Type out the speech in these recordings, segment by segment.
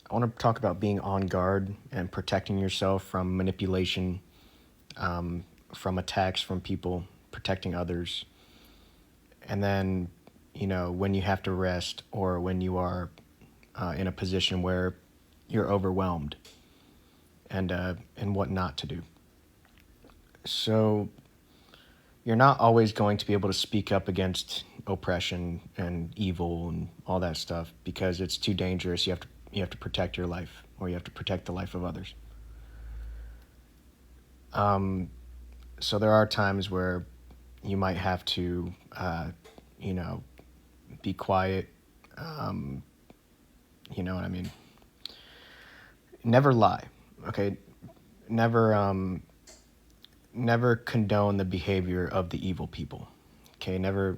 I want to talk about being on guard and protecting yourself from manipulation, from attacks from people, protecting others. And then, when you have to rest or when you are in a position where you're overwhelmed and what not to do. So you're not always going to be able to speak up against oppression and evil and all that stuff because it's too dangerous. You have to protect your life, or you have to protect the life of others. So there are times where you might have to, you know, be quiet. You know what I mean? Never lie. Okay, never never condone the behavior of the evil people. Okay, never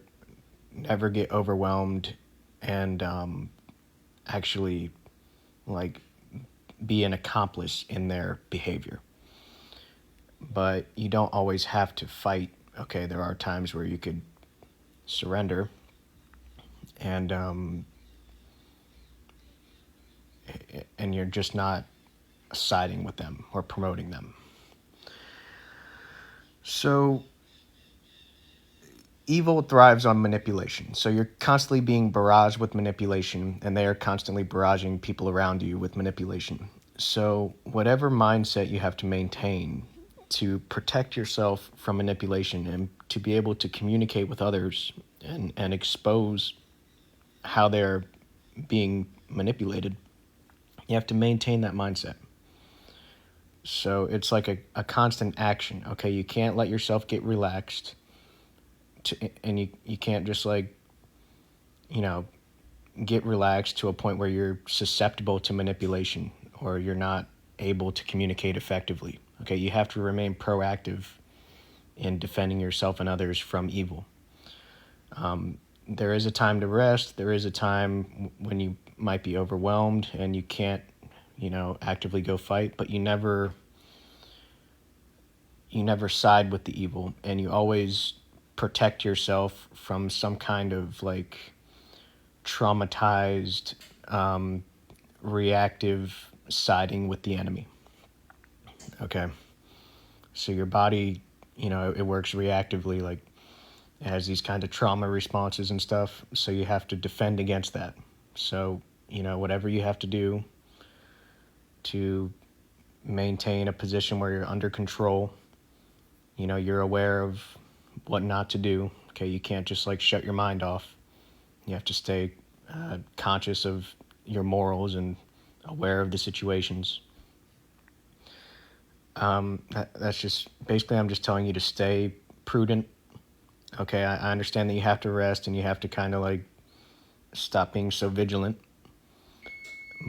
get overwhelmed and actually like be an accomplice in their behavior. But you don't always have to fight. Okay, there are times where you could surrender and and you're just not siding with them or promoting them. So evil thrives on manipulation. So you're constantly being barraged with manipulation, and they are constantly barraging people around you with manipulation. So whatever mindset you have to maintain to protect yourself from manipulation and to be able to communicate with others and expose how they're being manipulated, you have to maintain that mindset. So it's like a constant action. Okay, you can't let yourself get relaxed and you can't just like, you know, get relaxed to a point where you're susceptible to manipulation or you're not able to communicate effectively. Okay, you have to remain proactive in defending yourself and others from evil. There is a time to rest. There is a time when you might be overwhelmed and you can't, actively go fight, but you never side with the evil, and you always protect yourself from some kind of like traumatized, reactive siding with the enemy. Okay. So your body, it works reactively, like it has these kind of trauma responses and stuff. So you have to defend against that. So, whatever you have to do to maintain a position where you're under control, you're aware of what not to do. Okay. You can't just like shut your mind off. You have to stay conscious of your morals and aware of the situations. That's just basically, I'm just telling you to stay prudent. Okay, I understand that you have to rest and you have to kind of like stop being so vigilant,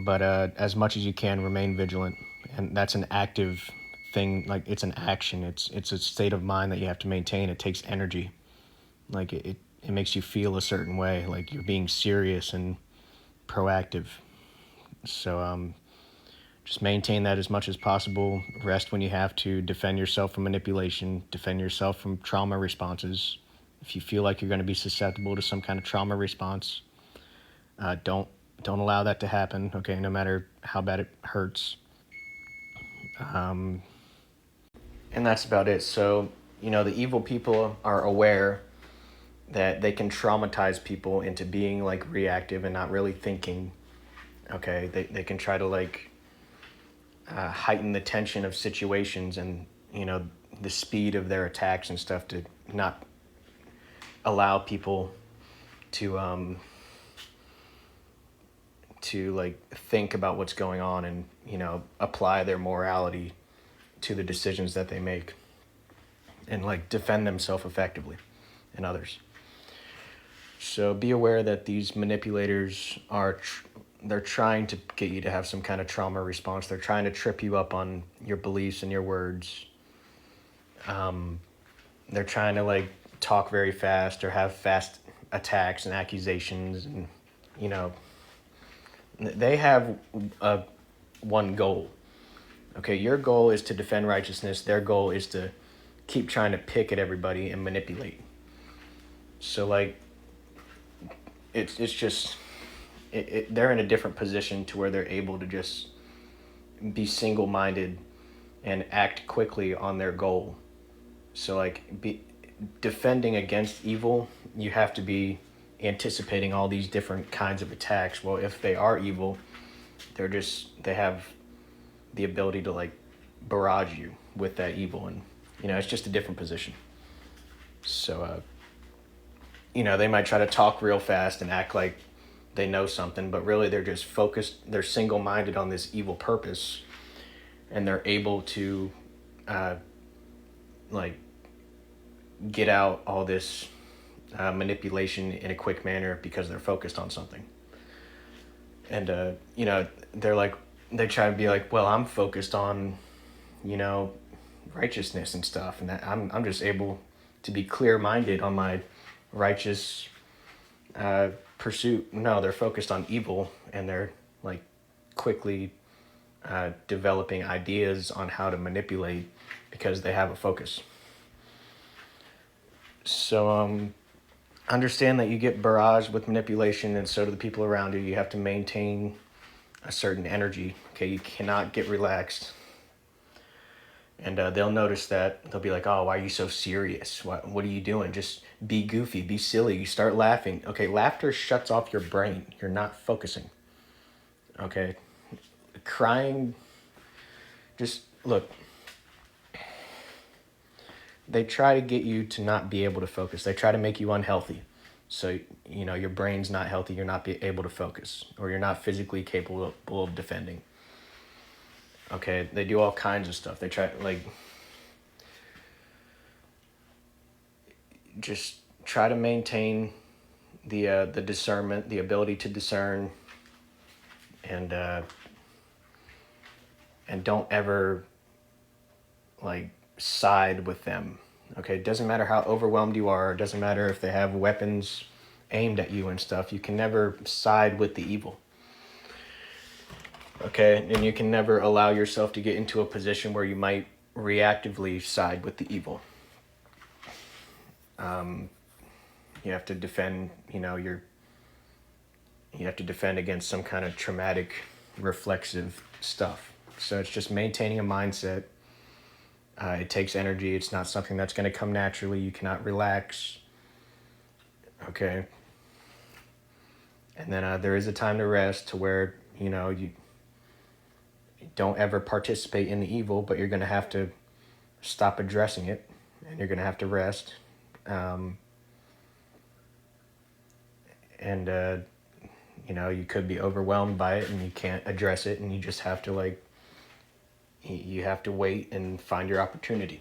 but as much as you can, remain vigilant, and that's an active thing. Like it's an action. It's a state of mind that you have to maintain. It takes energy. Like it makes you feel a certain way. Like you're being serious and proactive. So just maintain that as much as possible. Rest when you have to. Defend yourself from manipulation. Defend yourself from trauma responses. If you feel like you're going to be susceptible to some kind of trauma response, don't allow that to happen. Okay, no matter how bad it hurts. And that's about it. So the evil people are aware that they can traumatize people into being like reactive and not really thinking. Okay, they can try to like heighten the tension of situations and the speed of their attacks and stuff to not allow people to like think about what's going on and apply their morality to the decisions that they make and like defend themselves effectively and others. So be aware that these manipulators they're trying to get you to have some kind of trauma response. They're trying to trip you up on your beliefs and your words. They're trying to like talk very fast or have fast attacks and accusations, and you know they have one goal. Okay, your goal is to defend righteousness. Their goal is to keep trying to pick at everybody and manipulate. So like it's just they're in a different position to where they're able to just be single-minded and act quickly on their goal. So like be defending against evil, you have to be anticipating all these different kinds of attacks. Well, if they are evil, they have the ability to like barrage you with that evil, and it's just a different position. So they might try to talk real fast and act like they know something, but really they're just focused, they're single-minded on this evil purpose, and they're able to like get out all this manipulation in a quick manner because they're focused on something. And they try to be like, well, I'm focused on righteousness and stuff, and that I'm just able to be clear-minded on my righteous pursuit. No, they're focused on evil, and they're like quickly developing ideas on how to manipulate because they have a focus. So understand that you get barraged with manipulation, and so do the people around you. You have to maintain a certain energy. Okay, you cannot get relaxed. And they'll notice that. They'll be like, oh, why are you so serious? What are you doing? Just be goofy, be silly. You start laughing. Okay, laughter shuts off your brain. You're not focusing. Okay, crying, just look. They try to get you to not be able to focus. They try to make you unhealthy. So, your brain's not healthy. You're not able to focus, or you're not physically capable of defending. Okay, they do all kinds of stuff. They try just try to maintain the discernment, the ability to discern, and don't ever side with them. Okay, it doesn't matter how overwhelmed you are. It doesn't matter if they have weapons aimed at you and stuff. You can never side with the evil. Okay, and you can never allow yourself to get into a position where you might reactively side with the evil. You have to defend, you have to defend against some kind of traumatic, reflexive stuff. So it's just maintaining a mindset. It takes energy. It's not something that's going to come naturally. You cannot relax. Okay. And then there is a time to rest, to where, you don't ever participate in the evil, but you're going to have to stop addressing it, and you're going to have to rest. You could be overwhelmed by it and you can't address it, and you just have to you have to wait and find your opportunity.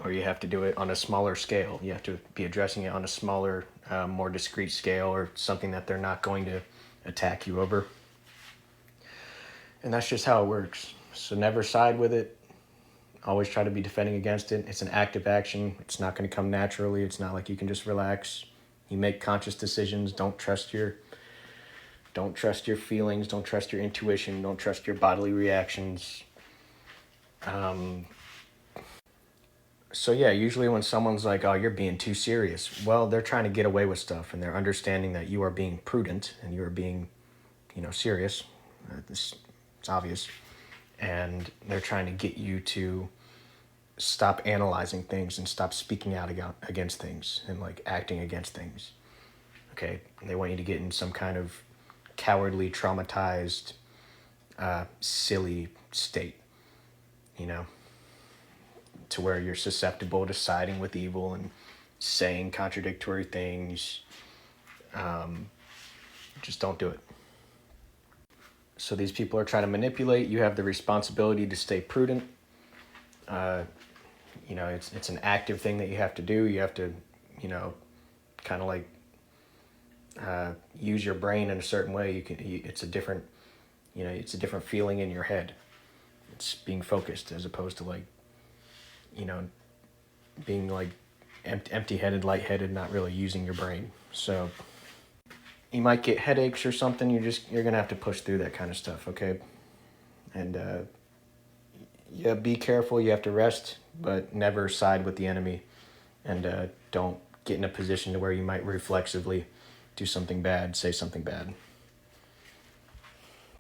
Or you have to do it on a smaller scale. You have to be addressing it on a smaller, more discreet scale, or something that they're not going to attack you over. And that's just how it works. So never side with it. Always try to be defending against it. It's an active action. It's not going to come naturally. It's not like you can just relax. You make conscious decisions. Don't trust your feelings. Don't trust your intuition. Don't trust your bodily reactions. So yeah, usually when someone's like, oh, you're being too serious, well, they're trying to get away with stuff, and they're understanding that you are being prudent and you are being, serious. It's obvious. And they're trying to get you to stop analyzing things and stop speaking out against things and acting against things. Okay, they want you to get in some kind of cowardly, traumatized, silly state, to where you're susceptible to siding with evil and saying contradictory things. Just don't do it. So these people are trying to manipulate. You have the responsibility to stay prudent. It's an active thing that you have to do. You have to, kind of use your brain in a certain way. It's a different, it's a different feeling in your head. It's being focused as opposed to being empty-headed, lightheaded, not really using your brain. So you might get headaches or something. You're gonna have to push through that kind of stuff, okay? And be careful. You have to rest, but never side with the enemy, and don't get in a position to where you might reflexively do something bad, say something bad.